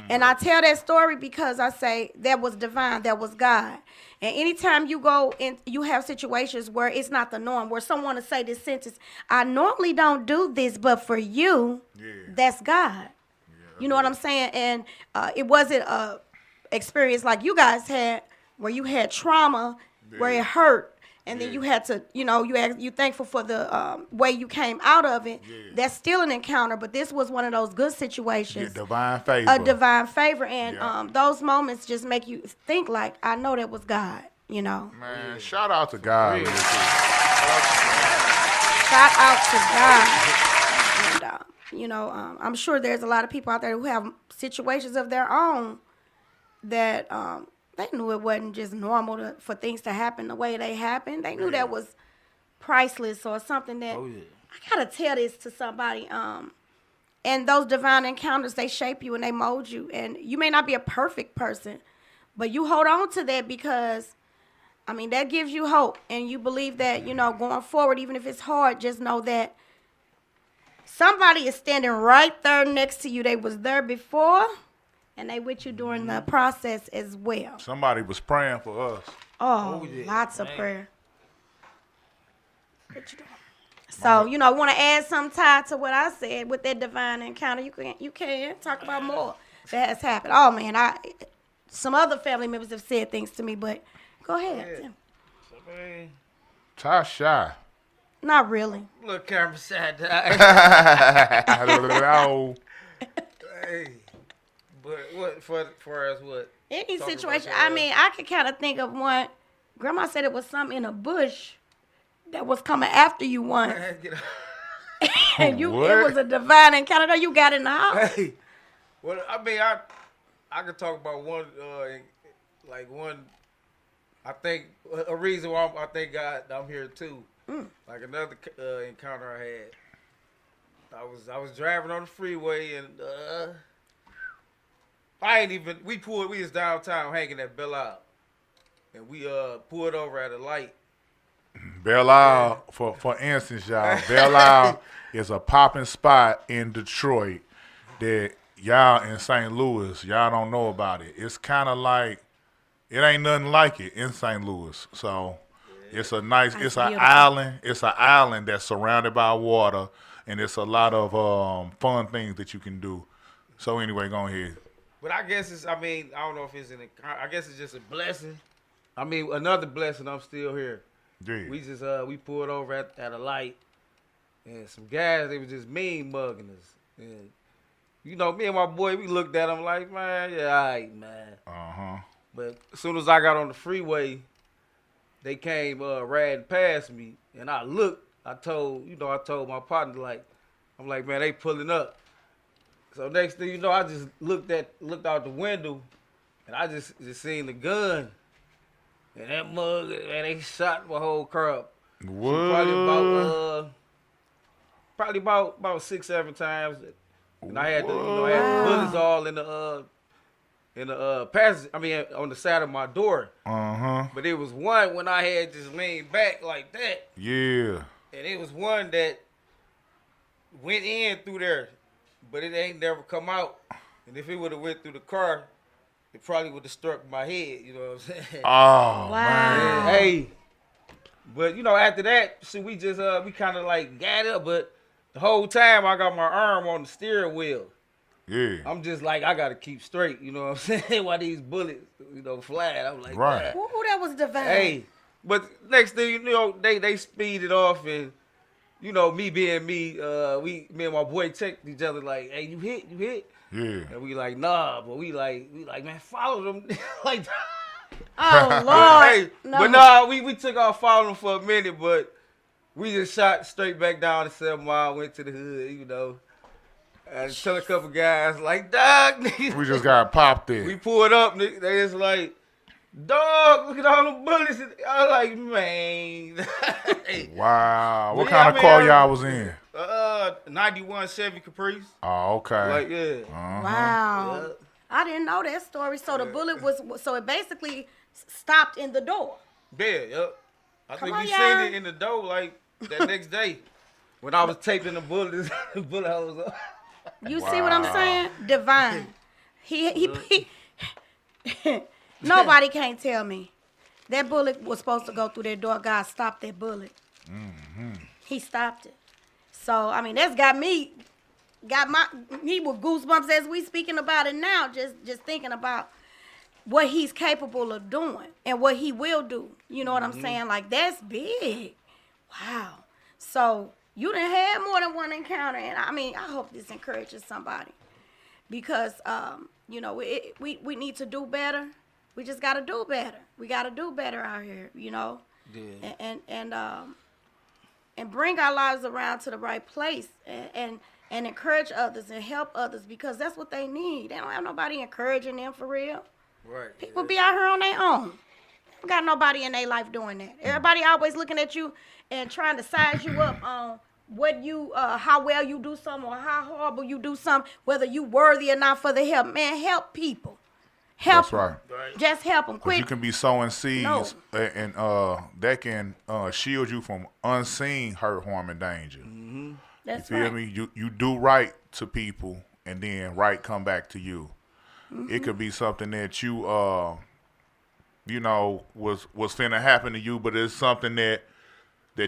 S3: And I tell that story because I say that was divine, that was God. And anytime you go and you have situations where it's not the norm, where someone will say this sentence, I normally don't do this, but for you, that's God. You know what I'm saying? And it wasn't a experience like you guys had where you had trauma, where it hurt. And then you had to, you thankful for the way you came out of it.
S1: Yeah.
S3: That's still an encounter, but this was one of those good situations.
S1: Yeah, divine favor.
S3: A divine favor. And those moments just make you think like, I know that was God,
S1: Man, shout out to God.
S2: Really.
S3: Shout out to God. And, I'm sure there's a lot of people out there who have situations of their own that they knew it wasn't just normal for things to happen the way they happened. They knew that was priceless or something that I gotta tell this to somebody. And those divine encounters, they shape you and they mold you. And you may not be a perfect person, but you hold on to that because, that gives you hope. And you believe that, going forward, even if it's hard, just know that somebody is standing right there next to you. They was there before. And they with you during the process as well.
S1: Somebody was praying for us.
S3: Oh, lots of prayer. What you doing? So, want to add some tie to what I said with that divine encounter. You can talk about more that has happened. Oh, man, some other family members have said things to me, but go ahead. Tim.
S1: Tasha.
S3: Not really.
S2: Look, camera side.
S1: Hello.
S2: Hey. But what for us? What?
S3: Any situation. I could kind of think of one. Grandma said it was something in a bush that was coming after you once. And it was a divine encounter. You got in the house.
S2: Hey, well, I could talk about one, I think a reason why I thank God I'm here too. Like another encounter I had. I was driving on the freeway and we was downtown hanging at Belle Isle. And we pulled over at a light.
S1: Belle Isle, for instance, y'all, Belle Isle is a popping spot in Detroit that y'all in St. Louis, y'all don't know about it. It's kind of like, it ain't nothing like it in St. Louis. So it's an island. It's an island that's surrounded by water, and it's a lot of fun things that you can do. So anyway, go ahead.
S2: But I guess I don't know if it's I guess it's just a blessing. Another blessing, I'm still here.
S1: Yeah.
S2: We pulled over at a light, and some guys, they was just mean mugging us. And, me and my boy, we looked at them like, man, yeah, all right, man.
S1: Uh-huh.
S2: But as soon as I got on the freeway, they came riding past me, and I looked. I told my partner, I'm like, man, they pulling up. So next thing you know, I just looked out the window, and I just seen the gun, and that mug, and they shot my whole car up.
S1: What?
S2: So probably about 6-7 times, and I had I had bullets all in the passage. I mean, on the side of my door. But it was one when I had just leaned back like that.
S1: Yeah.
S2: And it was one that went in through there, but it ain't never come out. And if it would have went through the car, it probably would have struck my head. You know what I'm saying?
S1: Oh,
S3: Wow.
S1: man.
S2: Hey, but after that, so we just we kind of like got up, but the whole time I got my arm on the steering wheel.
S1: Yeah.
S2: I'm just like, I gotta keep straight. You know what I'm saying? While these bullets, flying, I'm like,
S1: Right.
S3: Ooh, that was divine.
S2: hey. But next thing you know, they speeded off, and me being me, me and my boy checked each other like, hey, you hit,
S1: Yeah.
S2: and we like, nah, but we like, man, follow them, like,
S3: Oh Lord.
S2: hey,
S3: No.
S2: but nah, we took off following them for a minute, but we just shot straight back down to 7 Mile, went to the hood, and tell a couple guys like, dog, nigga,
S1: We just got popped in.
S2: we pulled up, nigga, they just like, dog, look at all the bullets. I was like, man.
S1: Wow. What
S2: Yeah,
S1: kind of
S2: I mean,
S1: car
S2: I-
S1: y'all was in?
S2: 91 Chevy Caprice.
S1: Oh, okay.
S2: Like, yeah.
S3: Wow.
S2: Yeah.
S3: I didn't know that story. So the bullet so it basically stopped in the door.
S2: Yeah, yep. I
S3: Come
S2: think
S3: on,
S2: we
S3: y'all.
S2: seen it in the door like that next day when I was taping the bullets, bullet holes up.
S3: You see what I'm
S1: Wow.
S3: saying? Divine. He nobody can't tell me. That bullet was supposed to go through that door. God stopped that bullet. He stopped it. So I mean, that's got me with goosebumps as we speaking about it now. Just thinking about what he's capable of doing and what he will do. You know what I'm saying? Like, that's big. Wow. So you done had more than one encounter, and I mean, I hope this encourages somebody because we need to do better. We just got to do better. We got to do better out here,
S2: Yeah.
S3: and bring our lives around to the right place and encourage others and help others because that's what they need. They don't have nobody encouraging them for real.
S2: Right.
S3: People be out here on their own. Don't got nobody in their life doing that. Everybody always looking at you and trying to size you up on what you, how well you do something or how horrible you do something, whether you worthy or not for the help. Man, help people. Help
S1: That's right.
S3: 'em. Just help them
S1: 'Cause
S3: quick.
S1: you can be sowing seeds,
S3: No.
S1: and that can shield you from unseen hurt, harm, and danger.
S3: That's
S1: You feel
S3: right.
S1: me? You do right to people, and then right come back to you. It could be something that you was finna happen to you, but it's something that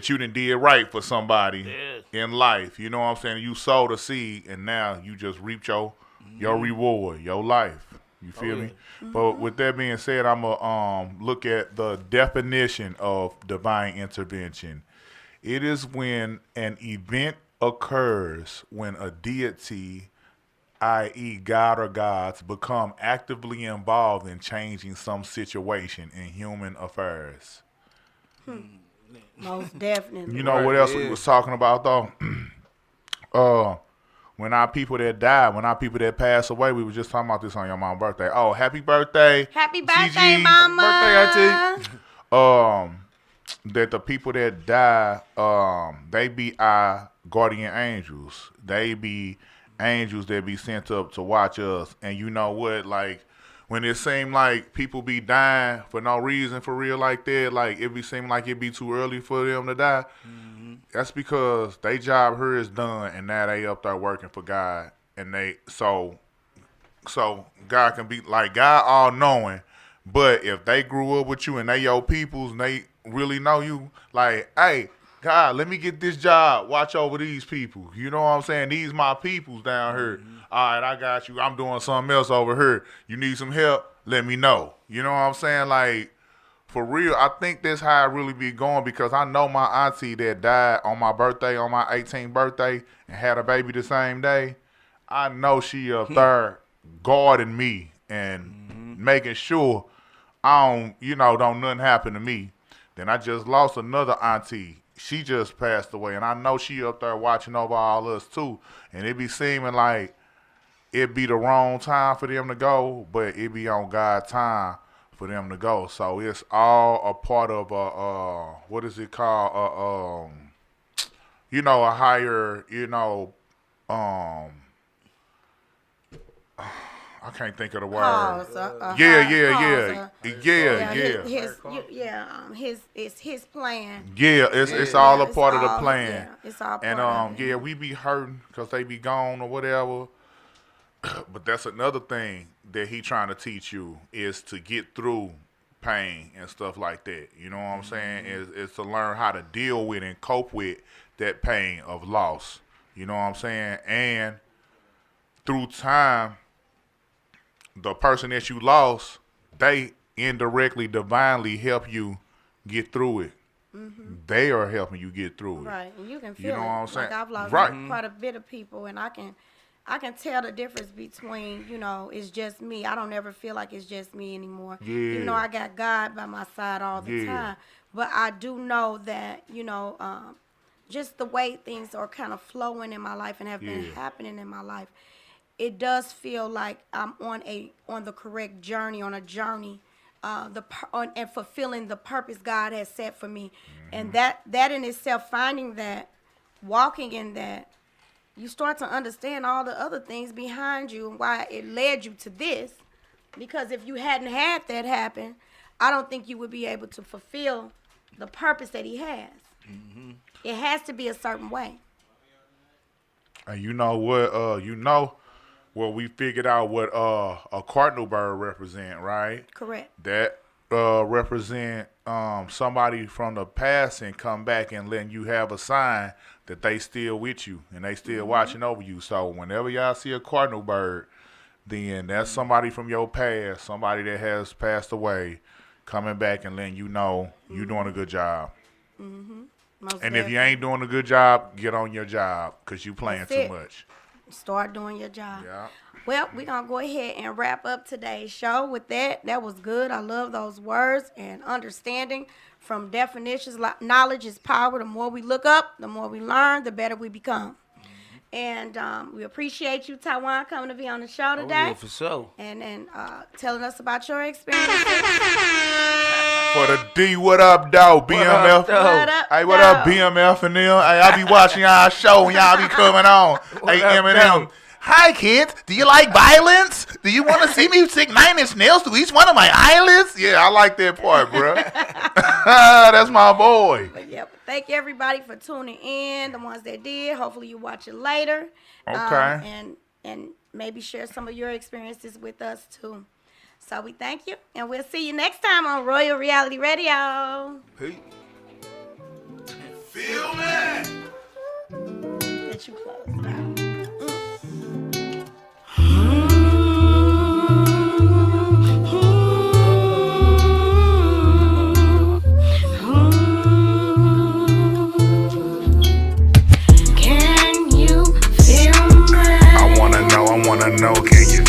S1: you done did right for somebody in life. You know what I'm saying? You sowed a seed, and now you just reaped your reward, your life. You feel me? But with that being said, I'm gonna look at the definition of divine intervention. It is when an event occurs when a deity, i.e. God or gods, become actively involved in changing some situation in human affairs.
S3: Most definitely.
S1: You know
S2: Right,
S1: what else we
S2: yeah.
S1: was talking about though? When our people that died, when our people that passed away, we were just talking about this on your mom's birthday. Oh, happy birthday.
S3: Happy birthday,
S1: Gigi.
S3: mama.
S2: Birthday, Auntie.
S1: That the people that die, they be our guardian angels. They be angels that be sent up to watch us. And you know what? Like, when it seem like people be dying for no reason for real like that, like it be seem like it be too early for them to die. That's because they job here is done, and now they up there working for God, and they so God can be like God all knowing, but if they grew up with you and they your peoples and they really know you, like, hey, God, let me get this job, watch over these people. You know what I'm saying? These my peoples down here. All right, I got you. I'm doing something else over here. You need some help? Let me know. You know what I'm saying? Like, for real, I think that's how it really be going because I know my auntie that died on my birthday, on my 18th birthday, and had a baby the same day. I know she up there guarding me and making sure don't nothing happen to me. Then I just lost another auntie. She just passed away, and I know she up there watching over all us too. And it be seeming like it be the wrong time for them to go, but it be on God's time for them to go. So it's all a part of what is it called? A higher, I can't think of the word.
S3: Pause,
S1: Yeah.
S3: It's his plan.
S1: Yeah, it's all a part of the plan.
S3: Yeah, it's all part
S1: And
S3: of it.
S1: we be hurting because they be gone or whatever. But that's another thing that he trying to teach you is to get through pain and stuff like that. You know what I'm saying? Is to learn how to deal with and cope with that pain of loss. You know what I'm saying? And through time, the person that you lost, they indirectly, divinely help you get through it. They are helping you get through it.
S3: Right, and you can feel
S1: You know what I'm
S3: it.
S1: saying?
S3: Like I've lost
S1: Right.
S3: quite a bit of people, and I can tell the difference between, it's just me. I don't ever feel like it's just me anymore.
S1: Yeah.
S3: Even though I got God by my side all the
S1: Yeah.
S3: time. But I do know that, just the way things are kind of flowing in my life and have been
S1: Yeah.
S3: happening in my life, it does feel like I'm on the correct journey, on a journey, and fulfilling the purpose God has set for me. And that in itself, finding that, walking in that, you start to understand all the other things behind you and why it led you to this. Because if you hadn't had that happen, I don't think you would be able to fulfill the purpose that he has. It has to be a certain way.
S1: And you know what, we figured out what a cardinal bird represent, right?
S3: Correct.
S1: That represent somebody from the past and come back and letting you have a sign that they still with you and they still watching over you. So whenever y'all see a cardinal bird, then that's somebody from your past, somebody that has passed away, coming back and letting you know you're doing a good job. And if you ain't doing a good job, get on your job because you playing
S3: That's
S1: too
S3: it.
S1: much.
S3: Start doing your job.
S1: Yeah.
S3: Well, we're going to go ahead and wrap up today's show with that. That was good. I love those words and understanding from definitions. Knowledge is power. The more we look up, the more we learn, the better we become. And we appreciate you, Taiwan, coming to be on the show today.
S2: Oh, yeah, for sure.
S3: And telling us about your experience.
S1: For the D, what up, though? BMF.
S2: up, though?
S3: What up,
S1: Hey, what up,
S3: though?
S1: BMF and them? Hey, I be watching y'all show when y'all be coming on. Hey,
S2: up,
S1: Eminem.
S2: though?
S1: Hi, kids. Do you like violence? Do you want to see me stick 9 inch nails to each one of my eyelids? Yeah, I like that part, bro. That's my boy.
S3: But yeah, thank you everybody for tuning in. The ones that did, hopefully you watch it later.
S1: Okay.
S3: And maybe share some of your experiences with us too. So we thank you, and we'll see you next time on Royal Reality Radio.
S2: Peace.
S1: Feel me?
S3: That you close it out.
S1: I wanna know, can you